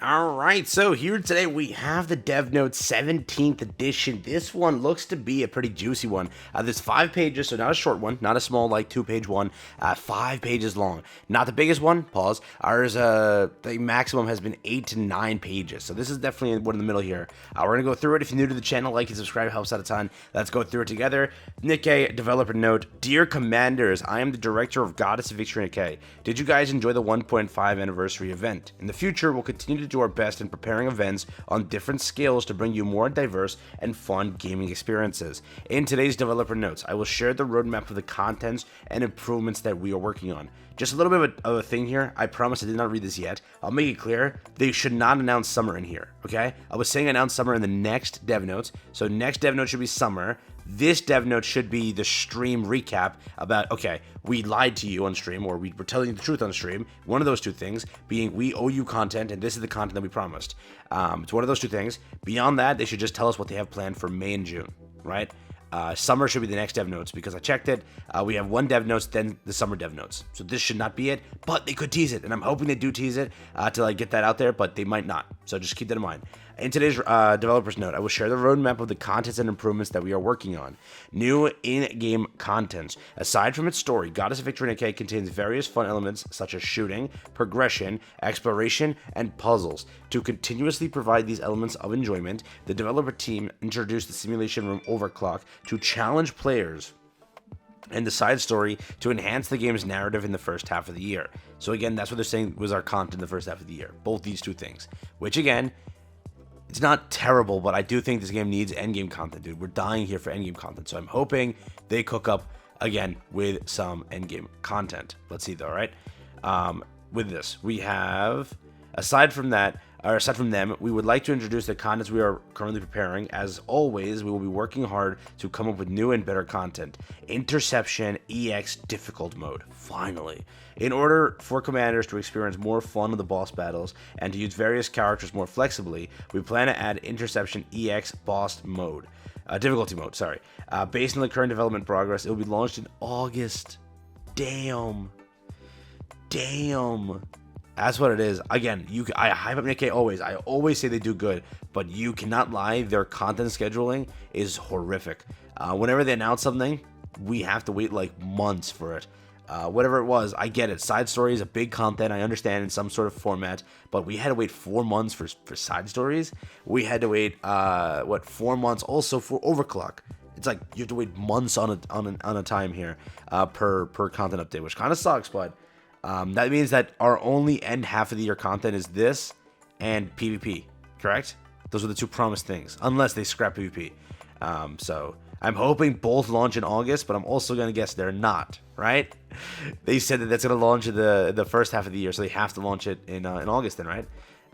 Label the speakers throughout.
Speaker 1: All right, so here today we have the Dev Note 17th edition. This one looks to be a pretty juicy one. There's 5 pages, so not a short one, not a small like 2-page one. 5 pages long, not the biggest one. Pause. Ours, the maximum has been 8 to 9 pages, so this is definitely one in the middle here. We're gonna go through it. If you're new to the channel, like and subscribe, helps out a ton. Let's go through it together. Nikke, developer note: Dear Commanders, I am the director of Goddess of Victory Nikke. Did you guys enjoy the 1.5 anniversary event? In the future, we'll continue to do our best in preparing events on different scales to bring you more diverse and fun gaming experiences. In today's developer notes, I will share the roadmap of the contents and improvements that we are working on. Just a little bit of a thing here. I promise I did not read this yet. I'll make it clear. They should not announce summer in here, okay? I was saying announce summer in the next dev notes. So next dev note should be summer. This dev note should be the stream recap about, okay, we lied to you on stream, or we were telling you the truth on stream. One of those two things being we owe you content, and this is the content that we promised. It's one of those two things. Beyond that, they should just tell us what they have planned for May and June, right? Summer should be the next dev notes because I checked it. We have one dev notes, then the summer dev notes. So this should not be it, but they could tease it, and I'm hoping they do tease it to like get that out there, but they might not. So just keep that in mind. In today's developer's note, I will share the roadmap of the contents and improvements that we are working on. New in-game contents. Aside from its story, Goddess of Victory Nikke contains various fun elements such as shooting, progression, exploration, and puzzles. To continuously provide these elements of enjoyment, the developer team introduced the simulation room Overclock to challenge players and the side story to enhance the game's narrative in the first half of the year. So again, that's what they're saying was our content in the first half of the year. Both these two things, which again, it's not terrible, but I do think this game needs endgame content, dude. We're dying here for endgame content, so I'm hoping they cook up again with some endgame content. Let's see though, right? With this, we have, aside from them, we would like to introduce the contents we are currently preparing. As always, we will be working hard to come up with new and better content. Interception EX difficult mode, finally. In order for commanders to experience more fun of the boss battles and to use various characters more flexibly, we plan to add Interception EX boss mode, difficulty mode, sorry. Based on the current development progress, it will be launched in August. Damn. That's what it is. Again, I hype up Nikke always. I always say they do good, but you cannot lie. Their content scheduling is horrific. Whenever they announce something, we have to wait like months for it. Whatever it was, I get it. Side stories, a big content, I understand in some sort of format, but we had to wait 4 months for side stories. We had to wait 4 months also for Overclock. It's like you have to wait months on a time here per content update, which kind of sucks, but that means that our only end half of the year content is this and PvP, correct? Those are the two promised things, unless they scrap PvP. So I'm hoping both launch in August, but I'm also going to guess they're not, right? They said that that's going to launch in the first half of the year, so they have to launch it in August then, right?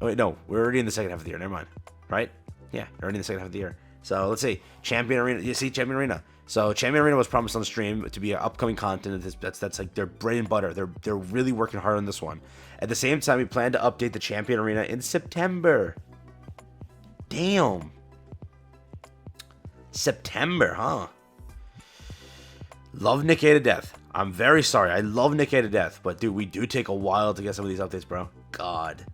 Speaker 1: Oh, wait, no, we're already in the second half of the year. Never mind, right? Yeah, we're already in the second half of the year. So let's see, Champion Arena. You see, Champion Arena. So Champion Arena was promised on the stream to be upcoming content. That's like their bread and butter. They're really working hard on this one. At the same time, we plan to update the Champion Arena in September. Damn. September, huh? Love Nikke to death. I'm very sorry. I love Nikke to death, but dude, we do take a while to get some of these updates, bro. God.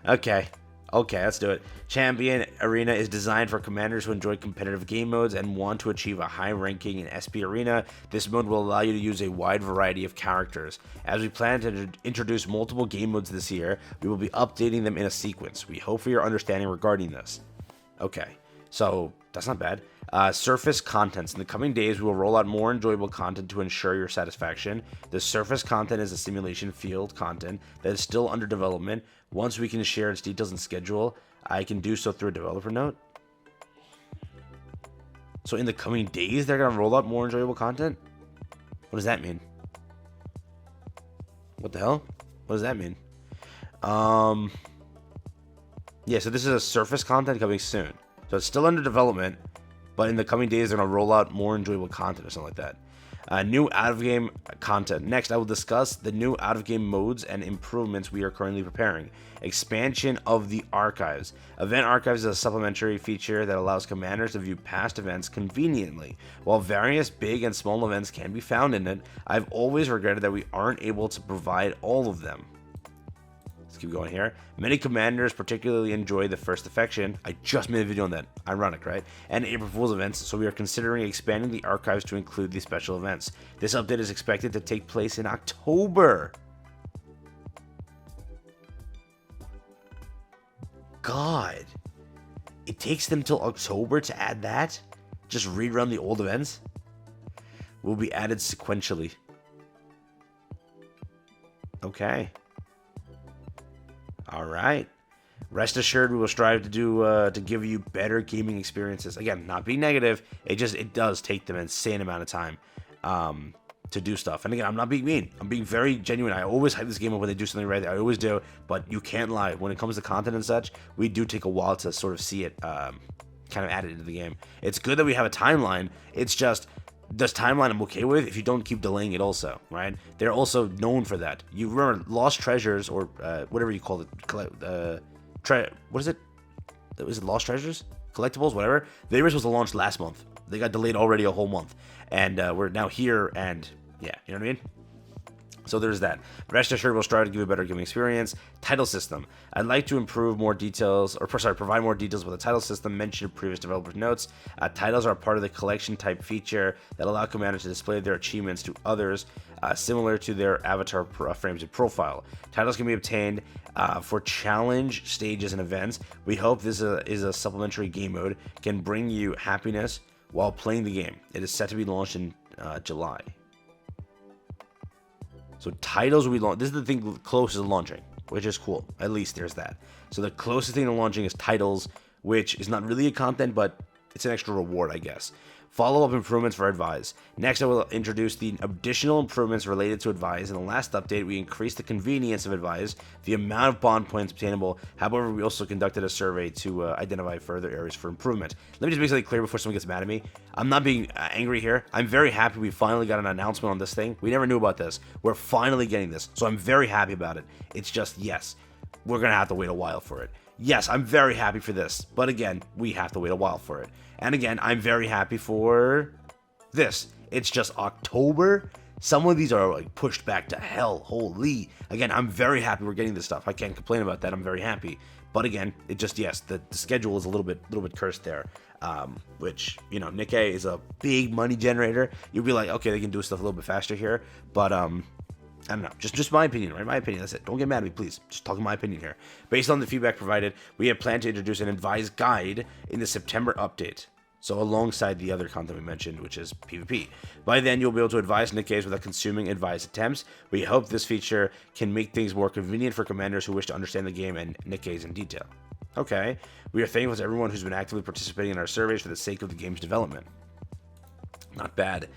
Speaker 1: Okay, let's do it. Champion Arena is designed for commanders who enjoy competitive game modes and want to achieve a high ranking in SP Arena. This mode will allow you to use a wide variety of characters. As we plan to introduce multiple game modes this year, we will be updating them in a sequence. We hope for your understanding regarding this. Okay, so that's not bad. Surface contents. In the coming days, we will roll out more enjoyable content to ensure your satisfaction. The surface content is a simulation field content that is still under development. Once we can share its details and schedule, I can do so through a developer note. So in the coming days, they're going to roll out more enjoyable content? What does that mean? What the hell? What does that mean? Yeah, so this is a surface content coming soon. So it's still under development, but in the coming days, they're going to roll out more enjoyable content or something like that. New out-of-game content. Next, I will discuss the new out-of-game modes and improvements we are currently preparing. Expansion of the archives. Event archives is a supplementary feature that allows commanders to view past events conveniently. While various big and small events can be found in it, I've always regretted that we aren't able to provide all of them. keep going here. Many commanders particularly enjoy the first affection. I just made a video on that. Ironic, right? And April Fool's events, so we are considering expanding the archives to include these special events. This update is expected to take place in October. God. It takes them till October to add that? Just rerun the old events? Will be added sequentially. Okay. All right. Rest assured, we will strive to do to give you better gaming experiences. Again, not being negative, it does take them an insane amount of time to do stuff. And again, I'm not being mean. I'm being very genuine. I always hype this game up when they do something right. I always do. But you can't lie. When it comes to content and such, we do take a while to sort of see it kind of added into the game. It's good that we have a timeline. It's just this timeline I'm okay with if you don't keep delaying it also, right? They're also known for that. You remember Lost Treasures or whatever you call it. What is it? Was it Lost Treasures? Collectibles? Whatever. They were supposed to launch last month. They got delayed already a whole month. And we're now here and yeah, you know what I mean? So there's that. Rest assured, we'll strive to give you a better gaming experience. Title system. I'd like to improve more details, provide more details with the title system mentioned in previous developers' notes. Titles are part of the collection type feature that allow commanders to display their achievements to others, similar to their avatar frames and profile. Titles can be obtained for challenge stages and events. We hope this is a supplementary game mode can bring you happiness while playing the game. It is set to be launched in July. So titles will be launched. This is the thing closest to launching, which is cool. At least there's that. So the closest thing to launching is titles, which is not really a content, but it's an extra reward, I guess. Follow-up improvements for Advise. Next, I will introduce the additional improvements related to Advise. In the last update, we increased the convenience of Advise, the amount of bond points obtainable. However, we also conducted a survey to identify further areas for improvement. Let me just make something clear before someone gets mad at me. I'm not being angry here. I'm very happy we finally got an announcement on this thing. We never knew about this. We're finally getting this, so I'm very happy about it. It's just, yes, we're going to have to wait a while for it. Yes, I'm very happy for this, but again, we have to wait a while for it. And again, I'm very happy for this. It's just October. Some of these are like pushed back to hell. Holy. Again, I'm very happy we're getting this stuff. I can't complain about that. I'm very happy. But again, it just, yes, the schedule is a little bit cursed there. Which, you know, Nikke is a big money generator. You'd be like, okay, they can do stuff a little bit faster here. But I don't know, just my opinion, right? My opinion, that's it. Don't get mad at me, please. Just talking my opinion here. Based on the feedback provided, we have planned to introduce an advised guide in the September update. So alongside the other content we mentioned, which is PvP. By then, you'll be able to advise Nikkes without consuming advised attempts. We hope this feature can make things more convenient for commanders who wish to understand the game and Nikkes in detail. Okay, we are thankful to everyone who's been actively participating in our surveys for the sake of the game's development. Not bad.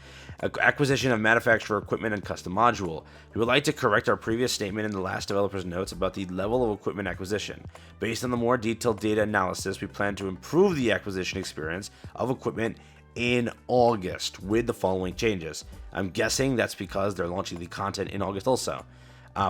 Speaker 1: Acquisition of manufacturer equipment and custom module. We would like to correct our previous statement in the last developer's notes about the level of equipment acquisition. Based on the more detailed data analysis, we plan to improve the acquisition experience of equipment in August with the following changes. I'm guessing that's because they're launching the content in August also.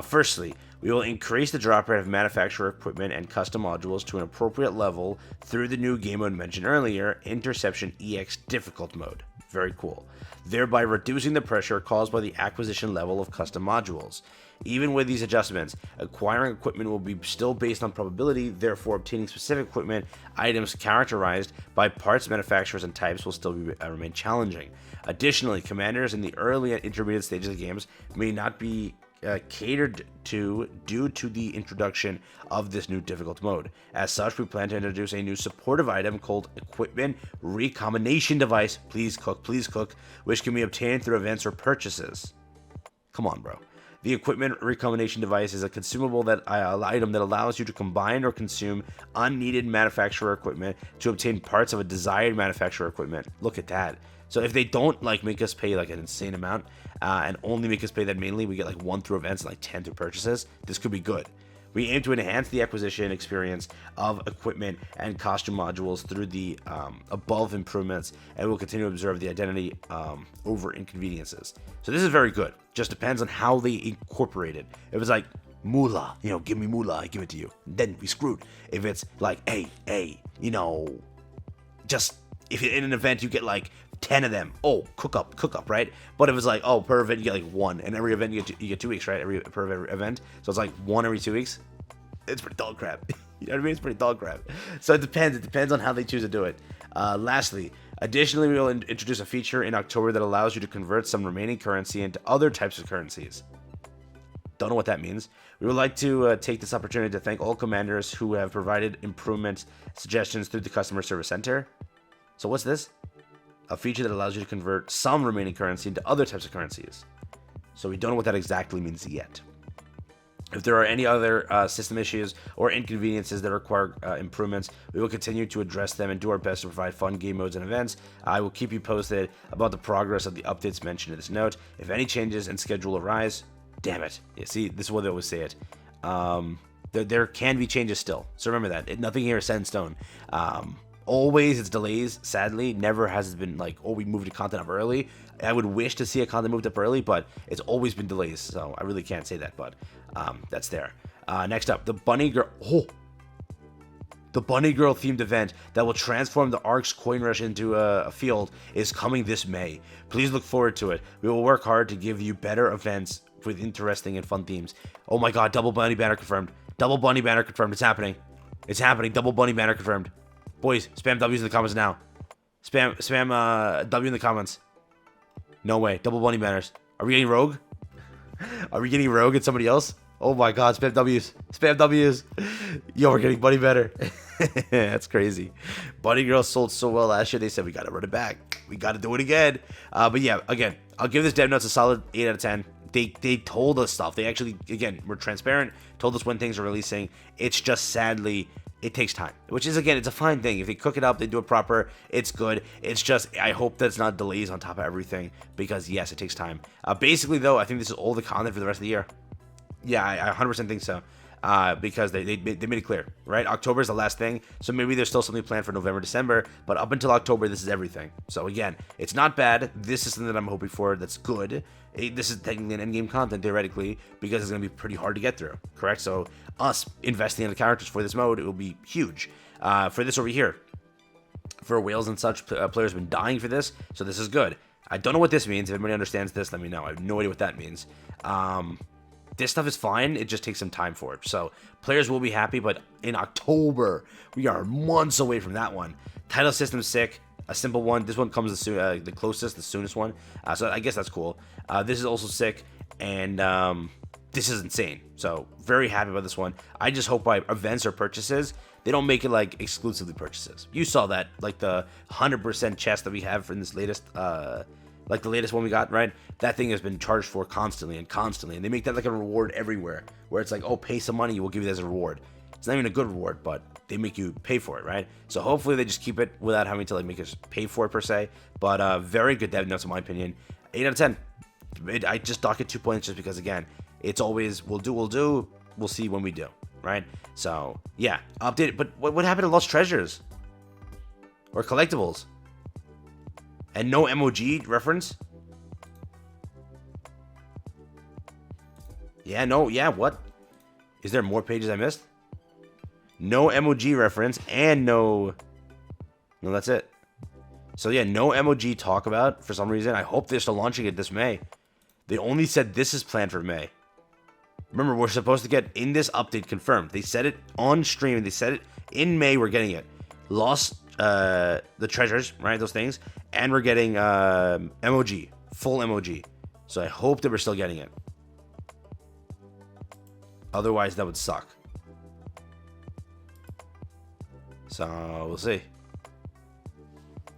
Speaker 1: Firstly, we will increase the drop rate of manufacturer equipment and custom modules to an appropriate level through the new game mode mentioned earlier, Interception EX Difficult Mode. Very cool. Thereby reducing the pressure caused by the acquisition level of custom modules. Even with these adjustments, acquiring equipment will be still based on probability, therefore obtaining specific equipment items characterized by parts manufacturers and types will still remain challenging. Additionally, commanders in the early and intermediate stages of games may not be catered to due to the introduction of this new difficult mode. As such, we plan to introduce a new supportive item called Equipment Recombination Device, please cook, which can be obtained through events or purchases. Come on, bro. The Equipment Recombination Device is a consumable item that allows you to combine or consume unneeded manufacturer equipment to obtain parts of a desired manufacturer equipment. Look at that. So if they don't like make us pay like an insane amount and only make us pay that mainly, we get like 1 through events and like 10 through purchases, this could be good. We aim to enhance the acquisition experience of equipment and costume modules through the above improvements, and we'll continue to observe the identity over inconveniences. So this is very good. Just depends on how they incorporate it. If it's like, moolah, you know, give me moolah, I give it to you, then we screwed. If it's like, hey, you know, just if in an event you get like 10 of them, oh, cook up, right? But if it's like, oh, per event you get like 1, and every event you get 2 weeks, right? Per event, so it's like 1 every 2 weeks. It's pretty dog crap. You know what I mean? It's pretty dog crap. So it depends. It depends on how they choose to do it. Lastly, additionally, we will introduce a feature in October that allows you to convert some remaining currency into other types of currencies. Don't know what that means. We would like to take this opportunity to thank all commanders who have provided improvement suggestions through the customer service center. So what's this? A feature that allows you to convert some remaining currency into other types of currencies. So we don't know what that exactly means yet. If there are any other system issues or inconveniences that require improvements, we will continue to address them and do our best to provide fun game modes and events. I will keep you posted about the progress of the updates mentioned in this note. If any changes in schedule arise, damn it. Yeah, see, this is what they always say it. There can be changes still. So remember that. Nothing here is set in stone. Always it's delays, sadly. Never has it been like, oh, we moved the content up early. I would wish to see a content moved up early, but it's always been delays. So I really can't say that, but that's there. Next up, the Bunny Girl. Oh! The Bunny Girl themed event that will transform the Ark's Coin Rush into a field is coming this May. Please look forward to it. We will work hard to give you better events with interesting and fun themes. Oh my god, double bunny banner confirmed. Double bunny banner confirmed. It's happening. It's happening. Double bunny banner confirmed. Boys, spam W's in the comments now. Spam W in the comments. No way. Double bunny banners. Are we getting rogue? Are we getting rogue and somebody else? Oh my god, spam W's. Spam W's. Yo, we're getting bunny banner. That's crazy. Bunny Girl sold so well last year, they said we gotta run it back. We gotta do it again. But yeah, again, I'll give this dev notes a solid 8 out of 10. They told us stuff. They actually, again, were transparent, told us when things are releasing. It's just sadly, it takes time, which is, again, it's a fine thing. If they cook it up, they do it proper, it's good. It's just, I hope that it's not delays on top of everything, because yes, it takes time. Basically, though, I think this is all the content for the rest of the year. Yeah, I 100% think so. Because they made it clear, right? October is the last thing, so maybe there's still something planned for November, December, but up until October, this is everything. So again, it's not bad. This is something that I'm hoping for that's good. This is technically an endgame content, theoretically, because it's going to be pretty hard to get through, correct? So us investing in the characters for this mode, it will be huge. For this over here, for whales and such, players have been dying for this, so this is good. I don't know what this means. If anybody understands this, let me know. I have no idea what that means. This stuff is fine, it just takes some time for it. So, players will be happy, but in October, we are months away from that one. Title system's sick, a simple one. This one comes the closest, the soonest one. So, I guess that's cool. This is also sick, and this is insane. So, very happy about this one. I just hope by events or purchases, they don't make it like exclusively purchases. You saw that, like the 100% chest that we have in this latest like the latest one we got, right? That thing has been charged for constantly, and they make that like a reward everywhere, where it's like, oh, pay some money, we'll give you that as a reward. It's not even a good reward, but they make you pay for it, right? So hopefully they just keep it without having to like make us pay for it per se. But very good dev notes in my opinion. 8 out of 10. I just dock it 2 points just because, again, it's always we'll do, we'll see when we do, right? So yeah, update. But what happened to Lost Treasures or collectibles? And no MOG reference? Yeah, no, yeah, what? Is there more pages I missed? No MOG reference and no, that's it. So yeah, no MOG talk about for some reason. I hope they're still launching it this May. They only said this is planned for May. Remember, we're supposed to get in this update confirmed. They said it on stream. They said it in May. We're getting it. Lost the treasures, right? Those things. And we're getting MOG, full MOG. So I hope that we're still getting it. Otherwise, that would suck. So we'll see.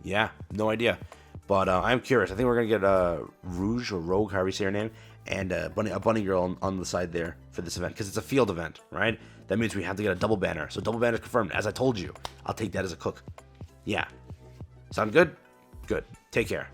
Speaker 1: Yeah, no idea. But I'm curious. I think we're gonna get Rouge or Rogue, however you say her name, and a bunny girl on the side there for this event because it's a field event, right? That means we have to get a double banner. So double banner confirmed. As I told you, I'll take that as a cook. Yeah. Sound good? Good. Take care.